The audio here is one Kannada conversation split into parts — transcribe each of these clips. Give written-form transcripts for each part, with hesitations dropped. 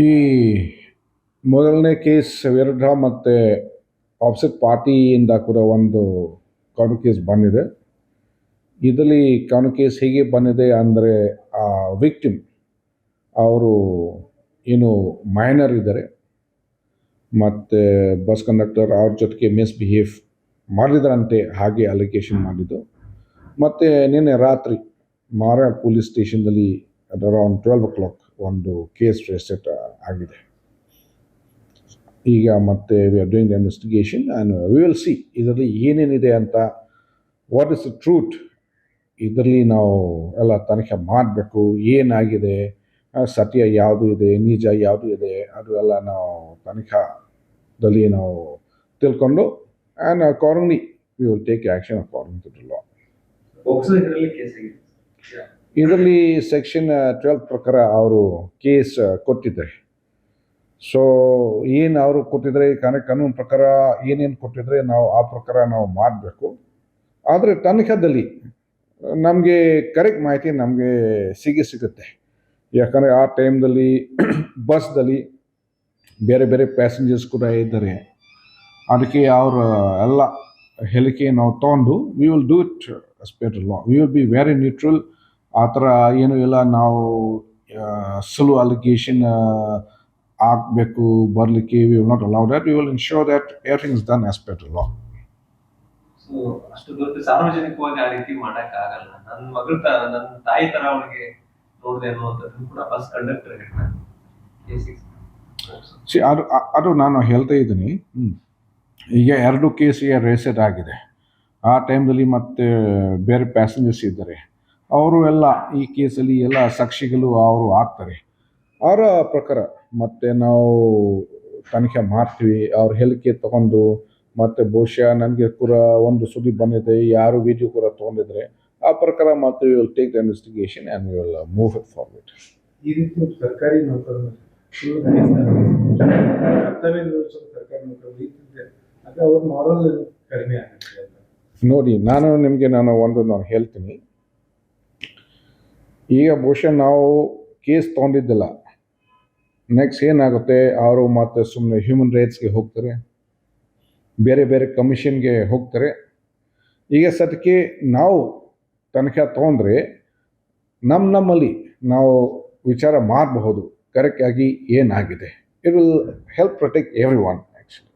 ಈ ಮೊದಲನೇ ಕೇಸ್ ವಿರುದ್ಧ ಮತ್ತು ಆಪೋಸಿಟ್ ಪಾರ್ಟಿಯಿಂದ ಕೂಡ ಒಂದು ಕಾನೂನು ಕೇಸ್ ಬಂದಿದೆ. ಇದರಲ್ಲಿ ಕಾನೂನು ಕೇಸ್ ಹೇಗೆ ಬಂದಿದೆ ಅಂದರೆ, ಆ ವಿಕ್ಟಿಮ್ ಅವರು ಏನು ಮೈನರ್ ಇದ್ದಾರೆ ಮತ್ತು ಬಸ್ ಕಂಡಕ್ಟರ್ ಅವ್ರ ಜೊತೆಗೆ ಮಿಸ್ಬಿಹೇವ್ ಮಾಡಿದ್ರಂತೆ, ಹಾಗೆ ಅಲಿಗೇಷನ್ ಮಾಡಿದ್ದು. ಮತ್ತು ನಿನ್ನೆ ರಾತ್ರಿ ಮಾರಾಳ್ ಪೊಲೀಸ್ ಸ್ಟೇಷನ್ದಲ್ಲಿ ಅರೌಂಡ್ 12 o'clock ಒಂದು ಕೇಸ್ ರಿಜಿಸ್ಟರ್ ಆಗಿದೆ. ಈಗ ಮತ್ತೆ we are doing the investigation and we will see ಇದರಲ್ಲಿ ಏನೇನಿದೆ ಅಂತ, ವಾಟ್ ಇಸ್ ದ ಟ್ರೂತ್. ಇದರಲ್ಲಿ ನಾವು ಎಲ್ಲ ತನಿಖೆ ಮಾಡಬೇಕು, ಏನಾಗಿದೆ, ಸತ್ಯ ಯಾವುದು ಇದೆ, ನಿಜ ಯಾವುದು ಇದೆ, ಅದು ಎಲ್ಲ ನಾವು ತನಿಖಾದಲ್ಲಿ ನಾವು ತಿಳ್ಕೊಂಡು and accordingly we will take action according to the law. ಇದರಲ್ಲಿ ಸೆಕ್ಷನ್ 12 ಪ್ರಕಾರ ಅವರು ಕೇಸ್ ಕೊಟ್ಟಿದ್ದಾರೆ. ಸೊ ಏನು ಅವರು ಕೊಟ್ಟಿದ್ರೆ, ಕಾನೂನು ಪ್ರಕಾರ ಏನೇನು ಕೊಟ್ಟಿದ್ರೆ ನಾವು ಆ ಪ್ರಕಾರ ನಾವು ಮಾಡಬೇಕು. ಆದರೆ ತನಿಖಾದಲ್ಲಿ ನಮಗೆ ಕರೆಕ್ಟ್ ಮಾಹಿತಿ ನಮಗೆ ಸಿಗುತ್ತೆ. ಯಾಕಂದರೆ ಆ ಟೈಮ್ದಲ್ಲಿ ಬಸ್ದಲ್ಲಿ ಬೇರೆ ಬೇರೆ ಪ್ಯಾಸೆಂಜರ್ಸ್ ಕೂಡ ಇದ್ದಾರೆ. ಅದಕ್ಕೆ ಅವರ ಎಲ್ಲ ಹೇಳಿಕೆ ನಾವು ತೊಗೊಂಡು we will do it as per the law. We will be very neutral. ಆ ಥರ ಏನೂ ಇಲ್ಲ, ನಾವು ಸುಳ್ಳು ಅಲಿಗೇಷನ್ ಆಗಬೇಕು ಬರಲಿಕ್ಕೆ we will not allow that. We will ensure that everything is done as per the law. So ಅಷ್ಟು ದೊಡ್ಡ ಸಾರ್ವಜನಿಕವಾಗಿ ಆ ರೀತಿ ಮಾಡೋಕ್ಕಾಗಲ್ಲ. ನನ್ನ ಮಗಳ ನನ್ನ ತಾಯಿ ತರ ಅವಳಿಗೆ ನೋಡಿದೆ ಅನ್ನುವಂಥದ್ದು ಕೂಡ ಬಸ್ ಕಂಡಕ್ಟರ್ ಅದು ನಾನು ಹೇಳ್ತಾ ಇದ್ದೀನಿ. ಈಗ 2 ಕೇಸಿಗೆ ರಿಜಿಸ್ಟರ್ ಆಗಿದೆ. ಆ ಟೈಮ್ದಲ್ಲಿ ಮತ್ತೆ ಬೇರೆ ಪ್ಯಾಸೆಂಜರ್ಸ್ ಇದ್ದಾರೆ, ಅವರು ಎಲ್ಲ ಈ ಕೇಸಲ್ಲಿ ಎಲ್ಲ ಸಾಕ್ಷಿಗಳು ಅವರು ಆಗ್ತಾರೆ. ಅವರ ಪ್ರಕಾರ ಮತ್ತೆ ನಾವು ತನಿಖೆ ಮಾಡ್ತೀವಿ. ಅವ್ರ ಹೇಳಿಕೆ ತಗೊಂಡು ಮತ್ತು ಬಹುಶಃ ನನಗೆ ಕೂಡ ಒಂದು ಸುದ್ದಿ ಬಂದಿದೆ, ಯಾರು ವಿಡಿಯೋ ಕೂಡ ತೊಗೊಂಡಿದ್ರೆ ಆ ಪ್ರಕಾರ ಮತ್ತೆ will take the investigation and we will move it forward. ಈ ರೀತಿ ಸರ್ಕಾರಿ ನೌಕರರು ಸರ್ಕಾರಿ ನೌಕರರು ಅದು ಅವ್ರ ಮಾರಲ್ ಕಡಿಮೆ ಆಗುತ್ತೆ. ನೋಡಿ, ನಾನು ಹೇಳ್ತೀನಿ. ಈಗ ಬಹುಶಃ ನಾವು ಕೇಸ್ ತೊಗೊಂಡಿದ್ದಿಲ್ಲ, ನೆಕ್ಸ್ಟ್ ಏನಾಗುತ್ತೆ, ಅವರು ಮತ್ತೆ ಸುಮ್ಮನೆ ಹ್ಯೂಮನ್ ರೈಟ್ಸ್ಗೆ ಹೋಗ್ತಾರೆ, ಬೇರೆ ಬೇರೆ ಕಮಿಷನ್ಗೆ ಹೋಗ್ತಾರೆ. ಈಗ ಸದ್ಯಕ್ಕೆ ನಾವು ತನಿಖೆ ತೊಗೊಂಡ್ರೆ ನಮ್ಮಲ್ಲಿ ನಾವು ವಿಚಾರ ಮಾಡಬಹುದು ಕರೆಕ್ಟಾಗಿ ಏನಾಗಿದೆ. It will help protect every one actually.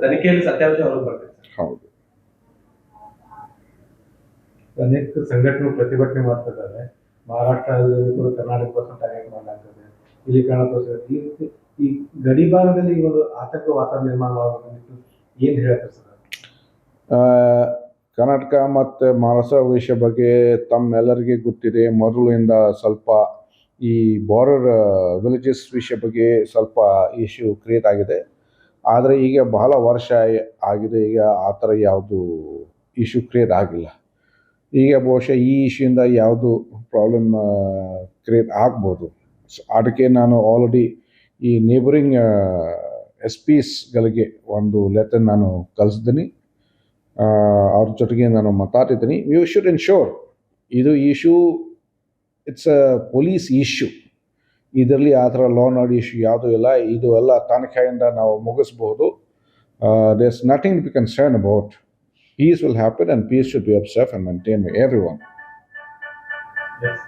ತನಿಖೆಯಲ್ಲಿ ಸತ್ಯಾಂಶ ಹೊರಗೆ ಬರ್ತದೆ. ಹೌದು. ಅನೇಕ ಸಂಘಟನೆ ಪ್ರತಿಭಟನೆ ಮಾಡ್ತಿದ್ದಾರೆ. ಮಹಾರಾಷ್ಟ್ರದಲ್ಲಿ ಕೂಡ ಕರ್ನಾಟಕ ಬಸ್ ಟಾರ್ಗೆಟ್ ಮಾಡಲಾಗ್ತದೆ, ಇಲ್ಲಿ ಕಾಣಬಹುದು. ಈ ರೀತಿ ಈ ಗಡಿ ಭಾಗದಲ್ಲಿ ಒಂದು ಆತಂಕ ವಾತಾವರಣ ನಿರ್ಮಾಣ ಮಾಡೋದು ಏನು ಹೇಳ್ತಾರೆ ಸರ್? ಕರ್ನಾಟಕ ಮತ್ತು ಮಹಾರಾಷ್ಟ್ರ ವಿಷಯ ಬಗ್ಗೆ ತಮ್ಮೆಲ್ಲರಿಗೆ ಗೊತ್ತಿದೆ. ಮೊದಲಿಂದ ಸ್ವಲ್ಪ ಈ ಬಾರ್ಡರ್ ವಿಲೇಜಸ್ ವಿಷಯ ಬಗ್ಗೆ ಸ್ವಲ್ಪ ಇಶ್ಯೂ ಕ್ರಿಯೇಟ್ ಆಗಿದೆ. ಆದರೆ ಈಗ ಬಹಳ ವರ್ಷ ಆಗಿದೆ, ಈಗ ಆ ಥರ ಯಾವುದು ಇಶ್ಯೂ ಕ್ರಿಯೇಟ್ ಆಗಿಲ್ಲ. ಈಗ ಬಹುಶಃ ಈ ಇಶ್ಯೂಯಿಂದ ಯಾವುದು ಪ್ರಾಬ್ಲಮ್ ಕ್ರಿಯೇಟ್ ಆಗ್ಬೋದು. ಅದಕ್ಕೆ ನಾನು ಆಲ್ರೆಡಿ ಈ ನೇಬರಿಂಗ್ SPsಗಳಿಗೆ ಒಂದು ಲೆಟರ್ ನಾನು ಕಳಿಸಿದ್ದೀನಿ. ಅವ್ರ ಜೊತೆಗೆ ನಾನು ಮಾತಾಡಿದ್ದೀನಿ. ಯು ಶುಡ್ ಎನ್ಶೋರ್ ಇದು issue it's a police issue. ಇದರಲ್ಲಿ ಆ ಥರ ಲಾ ಆ್ಯಂಡ್ ಆರ್ಡರ್ ಇಶ್ಯೂ ಯಾವುದೂ ಇಲ್ಲ. ಇದು ಎಲ್ಲ ತನಿಖೆಯಿಂದ ನಾವು ಮುಗಿಸ್ಬೋದು. There is nothing to be concern about. Peace will happen and peace should be observed and maintained by everyone. Yes.